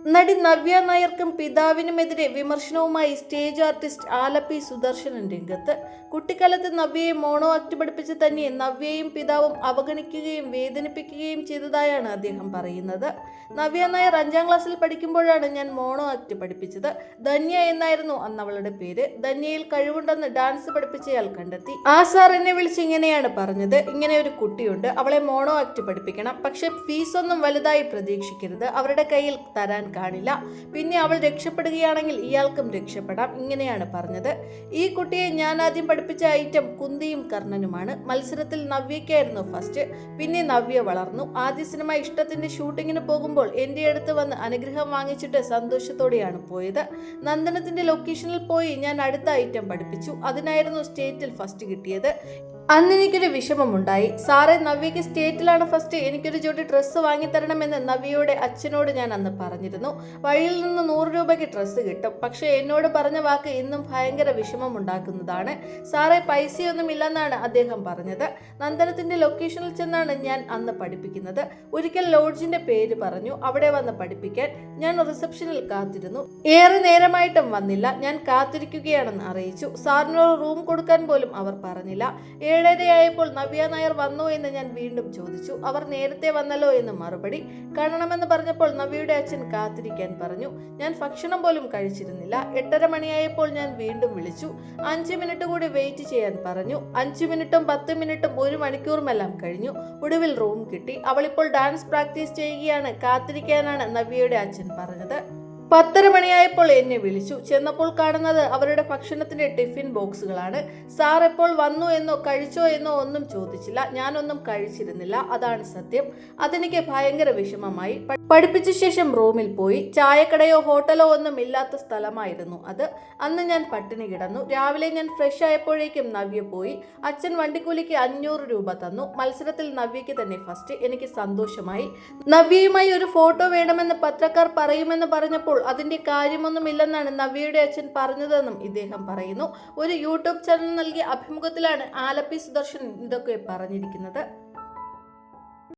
നടി നവ്യ നായർക്കും പിതാവിനുമെതിരെ വിമർശനവുമായി stage artist Alleppey Sudarsanan രംഗത്ത്. കുട്ടിക്കാലത്ത് നവ്യയെ മോണോ ആക്ട് പഠിപ്പിച്ച് തന്നെ നവ്യയും പിതാവും അവഗണിക്കുകയും വേദനിപ്പിക്കുകയും ചെയ്തതായാണ് അദ്ദേഹം പറയുന്നത്. നവ്യ നായർ 5ാം ക്ലാസ്സിൽ പഠിക്കുമ്പോഴാണ് ഞാൻ മോണോ ആക്ട് പഠിപ്പിച്ചത്. ധന്യ എന്നായിരുന്നു അന്ന് അവളുടെ പേര്. ധന്യയിൽ കഴിവുണ്ടെന്ന് ഡാൻസ് പഠിപ്പിച്ചയാൾ കണ്ടെത്തി. ആ സാർ എന്നെ വിളിച്ച് ഇങ്ങനെയാണ് പറഞ്ഞത്, ഇങ്ങനെ ഒരു കുട്ടിയുണ്ട്, അവളെ മോണോ ആക്ട് പഠിപ്പിക്കണം, പക്ഷെ ഫീസൊന്നും വലുതായി പ്രതീക്ഷിക്കരുത്, അവരുടെ കയ്യിൽ തരാൻ കാണില്ല, പിന്നെ അവൾ രക്ഷപ്പെടുകയാണെങ്കിൽ ഇയാൾക്കും രക്ഷപ്പെടാം, ഇങ്ങനെയാണ് പറഞ്ഞത്. ഈ കുട്ടിയെ ഞാൻ ആദ്യം പഠിപ്പിച്ച ഐറ്റം കുന്തിയും കർണനുമാണ്. മത്സരത്തിൽ നവ്യയ്ക്കായിരുന്നു ഫസ്റ്റ്. പിന്നെ നവ്യ വളർന്നു. ആദ്യ സിനിമ ഇഷ്ടത്തിന്റെ ഷൂട്ടിങ്ങിന് പോകുമ്പോൾ എൻ്റെ അടുത്ത് വന്ന് അനുഗ്രഹം വാങ്ങിച്ചിട്ട് സന്തോഷത്തോടെയാണ് പോയത്. നന്ദനത്തിന്റെ ലൊക്കേഷനിൽ പോയി ഞാൻ അടുത്ത ഐറ്റം പഠിപ്പിച്ചു. അതിനായിരുന്നു സ്റ്റേറ്റിൽ ഫസ്റ്റ് കിട്ടിയത്. അന്ന് എനിക്കൊരു വിഷമമുണ്ടായി. സാറേ, നവ്യയ്ക്ക് സ്റ്റേറ്റിലാണ് ഫസ്റ്റ്, എനിക്കൊരു ജോഡി ഡ്രസ്സ് വാങ്ങിത്തരണമെന്ന് നവ്യയുടെ അച്ഛനോട് ഞാൻ അന്ന് പറഞ്ഞിരുന്നു. വഴിയിൽ നിന്ന് 100 രൂപയ്ക്ക് ഡ്രസ്സ് കിട്ടും. പക്ഷേ എന്നോട് പറഞ്ഞ വാക്ക് ഇന്നും ഭയങ്കര വിഷമമുണ്ടാക്കുന്നതാണ്. സാറേ, പൈസയൊന്നും ഇല്ലെന്നാണ് അദ്ദേഹം പറഞ്ഞത്. നന്ദനത്തിന്റെ ലൊക്കേഷനിൽ ചെന്നാണ് ഞാൻ അന്ന് പഠിപ്പിക്കുന്നത്. ഒരിക്കൽ ലോഡ്ജിന്റെ പേര് പറഞ്ഞു, അവിടെ വന്ന് പഠിപ്പിക്കാൻ. ഞാൻ റിസപ്ഷനിൽ കാത്തിരുന്നു. ഏറെ നേരമായിട്ടും വന്നില്ല. ഞാൻ കാത്തിരിക്കുകയാണെന്ന് അറിയിച്ചു. സാറിനൊരു റൂം കൊടുക്കാൻ പോലും അവർ പറഞ്ഞില്ല. 7:30 നവ്യ നായർ വന്നോ എന്ന് ഞാൻ വീണ്ടും ചോദിച്ചു. അവർ നേരത്തെ വന്നല്ലോ എന്ന് മറുപടി. കാണണമെന്ന് പറഞ്ഞപ്പോൾ നവ്യയുടെ അച്ഛൻ കാത്തിരിക്കാൻ പറഞ്ഞു. ഞാൻ ഭക്ഷണം പോലും കഴിച്ചിരുന്നില്ല. 8:30 മണിയായപ്പോൾ ഞാൻ വീണ്ടും വിളിച്ചു. 5 മിനിറ്റ് കൂടി വെയിറ്റ് ചെയ്യാൻ പറഞ്ഞു. 5 മിനിറ്റും 10 മിനിറ്റും 1 മണിക്കൂറുമെല്ലാം കഴിഞ്ഞു. ഒടുവിൽ റൂം കിട്ടി. അവളിപ്പോൾ ഡാൻസ് പ്രാക്ടീസ് ചെയ്യുകയാണ്. കാത്തിരിക്കാനാണ് നവ്യയുടെ അച്ഛൻ പറഞ്ഞത്. 10:30 മണിയായപ്പോൾ എന്നെ വിളിച്ചു. ചെന്നപ്പോൾ കാണുന്നത് അവരുടെ ഭക്ഷണത്തിന്റെ ടിഫിൻ ബോക്സുകളാണ്. സാർ എപ്പോൾ വന്നു എന്നോ കഴിച്ചോ എന്നോ ഒന്നും ചോദിച്ചില്ല. ഞാനൊന്നും കഴിച്ചിരുന്നില്ല, അതാണ് സത്യം. അതെനിക്ക് ഭയങ്കര വിഷമമായി. പഠിപ്പിച്ച ശേഷം റൂമിൽ പോയി. ചായക്കടയോ ഹോട്ടലോ ഒന്നും ഇല്ലാത്ത സ്ഥലമായിരുന്നു അത്. അന്ന് ഞാൻ പട്ടിണി കിടന്നു. രാവിലെ ഞാൻ ഫ്രഷ് ആയപ്പോഴേക്കും നവ്യ പോയി. അച്ഛൻ വണ്ടിക്കൂലിക്ക് 500 രൂപ തന്നു. മത്സരത്തിൽ നവ്യയ്ക്ക് തന്നെ ഫസ്റ്റ്. എനിക്ക് സന്തോഷമായി. നവ്യയുമായി ഒരു ഫോട്ടോ വേണമെന്ന് പത്രക്കാർ പറയുമെന്ന് പറഞ്ഞപ്പോൾ അതിന്റെ കാര്യമൊന്നുമില്ലെന്നാണ് നവ്യയുടെ അച്ഛൻ പറഞ്ഞതെന്നും ഇദ്ദേഹം പറയുന്നു. ഒരു യൂട്യൂബ് ചാനൽ നൽകിയ അഭിമുഖത്തിലാണ് ആലപ്പി സുദർശൻ ഇതൊക്കെ പറഞ്ഞിരിക്കുന്നത്.